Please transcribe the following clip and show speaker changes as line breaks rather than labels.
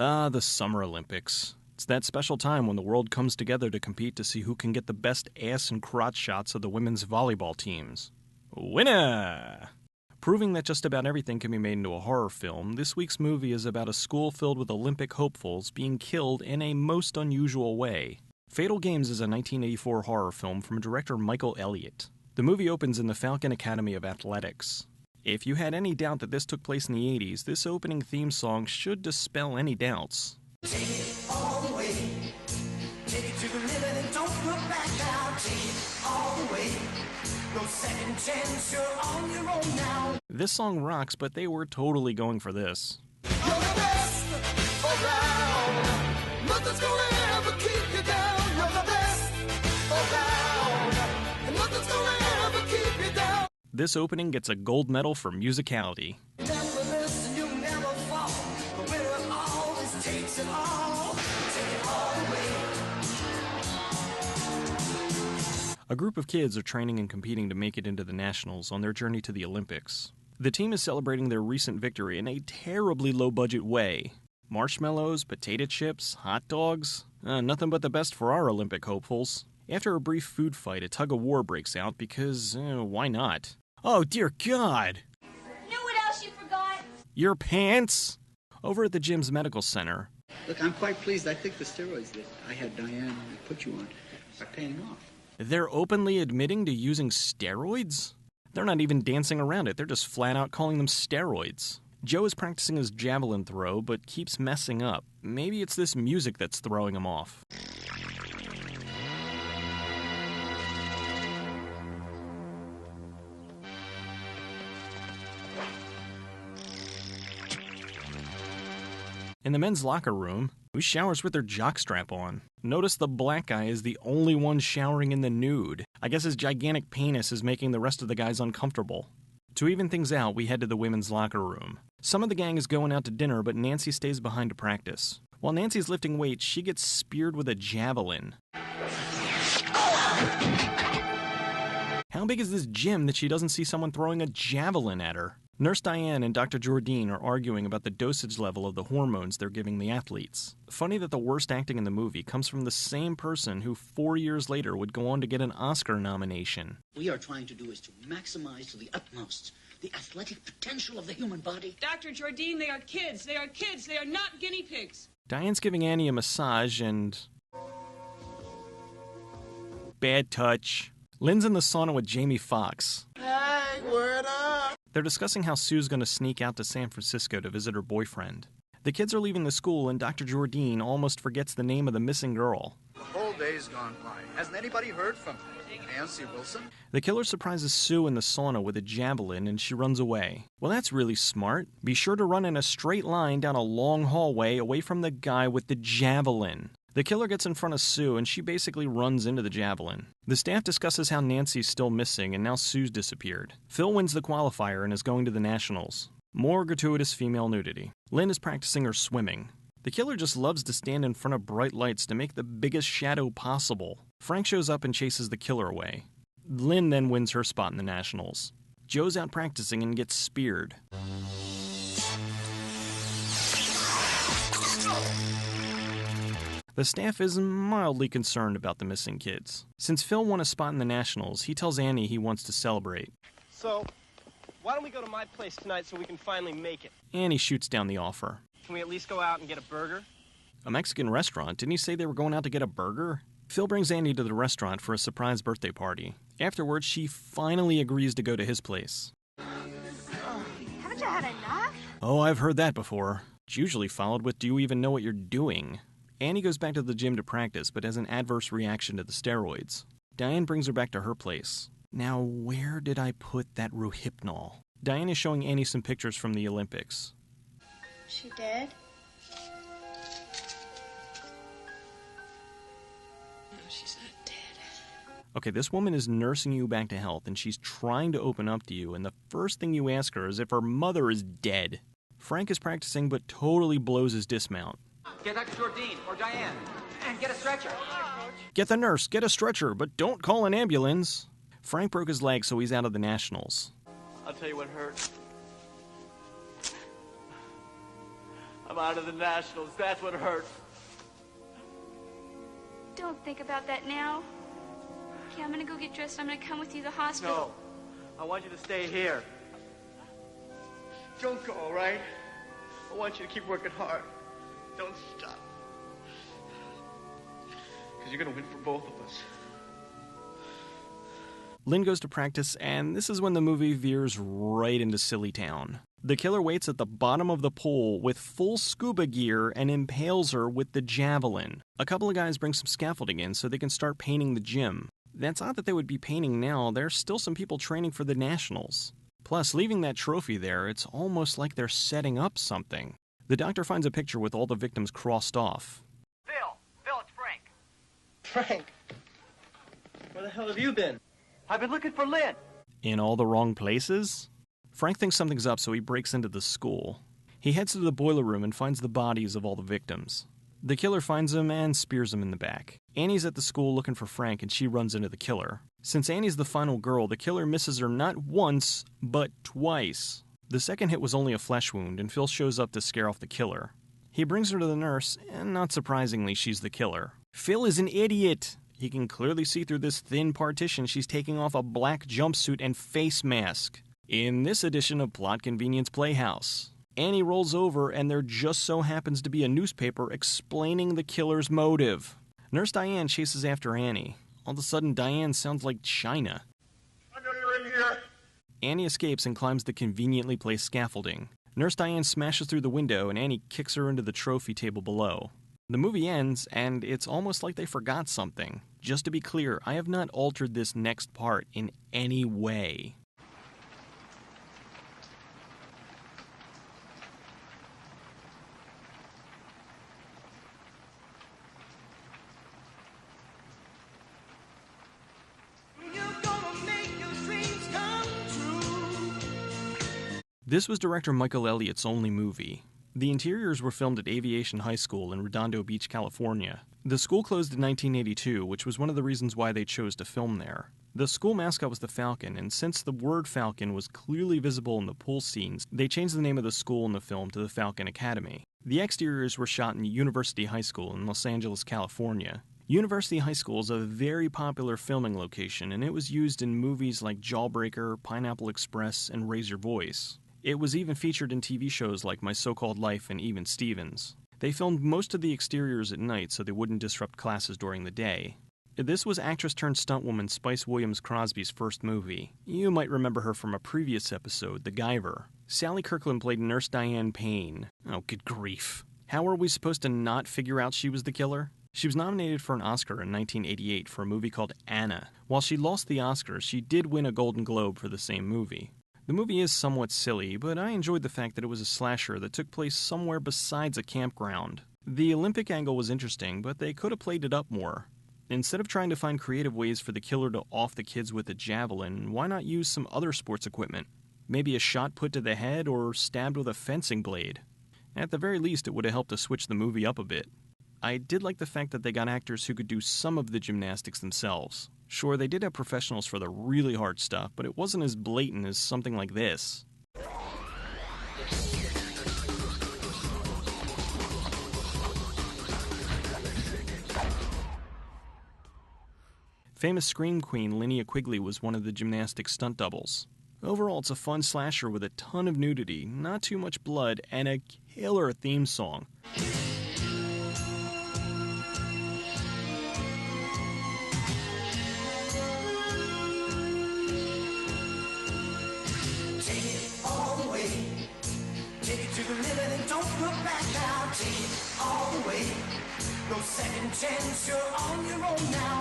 Ah, the Summer Olympics. It's that special time when the world comes together to compete to see who can get the best ass and crotch shots of the women's volleyball teams. Winner! Proving that just about everything can be made into a horror film, this week's movie is about a school filled with Olympic hopefuls being killed in a most unusual way. Fatal Games is a 1984 horror film from director Michael Elliott. The movie opens in the Falcon Academy of Athletics. If you had any doubt that this took place in the 80s, this opening theme song should dispel any doubts.
Take it all the way. Take it to the limit and don't look back now. Take it all the way. No second chance, you're on your own now.
This song rocks, but they were totally going for this.
You're the best around. Nothing's gonna ever keep you down. You're the best around. And nothing's gonna ever keep you down.
This opening gets a gold medal for musicality.
Never listen, you never fall. The winner always takes it all. Take it all away.
A group of kids are training and competing to make it into the Nationals on their journey to the Olympics. The team is celebrating their recent victory in a terribly low-budget way. Marshmallows, potato chips, hot dogs, nothing but the best for our Olympic hopefuls. After a brief food fight, a tug-of-war breaks out because, why not? Oh, dear God!
You know what else you forgot?
Your pants! Over at the gym's medical center.
Look, I'm quite pleased. I think the steroids that I had Diane put you on are paying off.
They're openly admitting to using steroids? They're not even dancing around it, they're just flat out calling them steroids. Joe is practicing his javelin throw, but keeps messing up. Maybe it's this music that's throwing him off. In the men's locker room, who showers with their jockstrap on? Notice the black guy is the only one showering in the nude. I guess his gigantic penis is making the rest of the guys uncomfortable. To even things out, we head to the women's locker room. Some of the gang is going out to dinner, but Nancy stays behind to practice. While Nancy's lifting weights, she gets speared with a javelin. How big is this gym that she doesn't see someone throwing a javelin at her? Nurse Diane and Dr. Jordine are arguing about the dosage level of the hormones they're giving the athletes. Funny that the worst acting in the movie comes from the same person who 4 years later would go on to get an Oscar nomination.
We are trying to do is to maximize to the utmost the athletic potential of the human body.
Dr. Jordine, they are kids. They are kids. They are not guinea pigs.
Diane's giving Annie a massage and... bad touch. Lynn's in the sauna with Jamie Foxx.
Hey, word up.
They're discussing how Sue's going to sneak out to San Francisco to visit her boyfriend. The kids are leaving the school and Dr. Jordine almost forgets the name of the missing girl.
The whole day's gone by. Hasn't anybody heard from Nancy Wilson?
The killer surprises Sue in the sauna with a javelin and she runs away. Well, that's really smart. Be sure to run in a straight line down a long hallway away from the guy with the javelin. The killer gets in front of Sue and she basically runs into the javelin. The staff discusses how Nancy's still missing and now Sue's disappeared. Phil wins the qualifier and is going to the Nationals. More gratuitous female nudity. Lynn is practicing her swimming. The killer just loves to stand in front of bright lights to make the biggest shadow possible. Frank shows up and chases the killer away. Lynn then wins her spot in the Nationals. Joe's out practicing and gets speared. The staff is mildly concerned about the missing kids. Since Phil won a spot in the Nationals, he tells Annie he wants to celebrate.
So, why don't we go to my place tonight so we can finally make it?
Annie shoots down the offer.
Can we at least go out and get a burger?
A Mexican restaurant? Didn't he say they were going out to get a burger? Phil brings Annie to the restaurant for a surprise birthday party. Afterwards, she finally agrees to go to his place.
Haven't you had enough?
Oh, I've heard that before. It's usually followed with, do you even know what you're doing? Annie goes back to the gym to practice, but has an adverse reaction to the steroids. Diane brings her back to her place. Now, where did I put that Rohypnol? Diane is showing Annie some pictures from the Olympics.
She did?
No, she's not dead.
Okay, this woman is nursing you back to health, and she's trying to open up to you, and the first thing you ask her is if her mother is dead. Frank is practicing, but totally blows his dismount.
Get Dr. Jordine or Diane and get a stretcher.
Get the nurse, get a stretcher, but don't call an ambulance. Frank broke his leg, so he's out of the Nationals.
I'll tell you what hurt. I'm
I'm out of the Nationals. That's what hurts.
Don't think about that now. Okay, I'm gonna go get dressed. I'm gonna come with you to the hospital.
No. I want you to stay here.
Don't go, all right? I want you to keep working hard. Don't stop. Because you're going to win for both of us.
Lynn goes to practice, and this is when the movie veers right into Silly Town. The killer waits at the bottom of the pool with full scuba gear and impales her with the javelin. A couple of guys bring some scaffolding in so they can start painting the gym. That's odd that they would be painting now. There's still some people training for the Nationals. Plus, leaving that trophy there, it's almost like they're setting up something. The doctor finds a picture with all the victims crossed off.
Phil, it's Frank.
Frank, where the hell have you been?
I've been looking for Lynn.
In all the wrong places? Frank thinks something's up, so he breaks into the school. He heads to the boiler room and finds the bodies of all the victims. The killer finds him and spears him in the back. Annie's at the school looking for Frank, and she runs into the killer. Since Annie's the final girl, the killer misses her not once, but twice. The second hit was only a flesh wound, and Phil shows up to scare off the killer. He brings her to the nurse, and not surprisingly, she's the killer. Phil is an idiot! He can clearly see through this thin partition she's taking off a black jumpsuit and face mask. In this edition of Plot Convenience Playhouse, Annie rolls over and there just so happens to be a newspaper explaining the killer's motive. Nurse Diane chases after Annie. All of a sudden, Diane sounds like China.
I know you're in here.
Annie escapes and climbs the conveniently placed scaffolding. Nurse Diane smashes through the window and Annie kicks her into the trophy table below. The movie ends, and it's almost like they forgot something. Just to be clear, I have not altered this next part in any way. This was director Michael Elliott's only movie. The interiors were filmed at Aviation High School in Redondo Beach, California. The school closed in 1982, which was one of the reasons why they chose to film there. The school mascot was the Falcon, and since the word Falcon was clearly visible in the pool scenes, they changed the name of the school in the film to the Falcon Academy. The exteriors were shot in University High School in Los Angeles, California. University High School is a very popular filming location, and it was used in movies like Jawbreaker, Pineapple Express, and Raise Your Voice. It was even featured in TV shows like My So-Called Life and Even Stevens. They filmed most of the exteriors at night so they wouldn't disrupt classes during the day. This was actress-turned-stuntwoman Spice Williams-Crosby's first movie. You might remember her from a previous episode, The Guyver. Sally Kirkland played Nurse Diane Payne. Oh, good grief. How were we supposed to not figure out she was the killer? She was nominated for an Oscar in 1988 for a movie called Anna. While she lost the Oscar, she did win a Golden Globe for the same movie. The movie is somewhat silly, but I enjoyed the fact that it was a slasher that took place somewhere besides a campground. The Olympic angle was interesting, but they could have played it up more. Instead of trying to find creative ways for the killer to off the kids with a javelin, why not use some other sports equipment? Maybe a shot put to the head or stabbed with a fencing blade. At the very least, it would have helped to switch the movie up a bit. I did like the fact that they got actors who could do some of the gymnastics themselves. Sure, they did have professionals for the really hard stuff, but it wasn't as blatant as something like this. Famous scream queen Linnea Quigley was one of the gymnastics stunt doubles. Overall, it's a fun slasher with a ton of nudity, not too much blood, and a killer theme song.
All the way, no second chance, you're on your own now.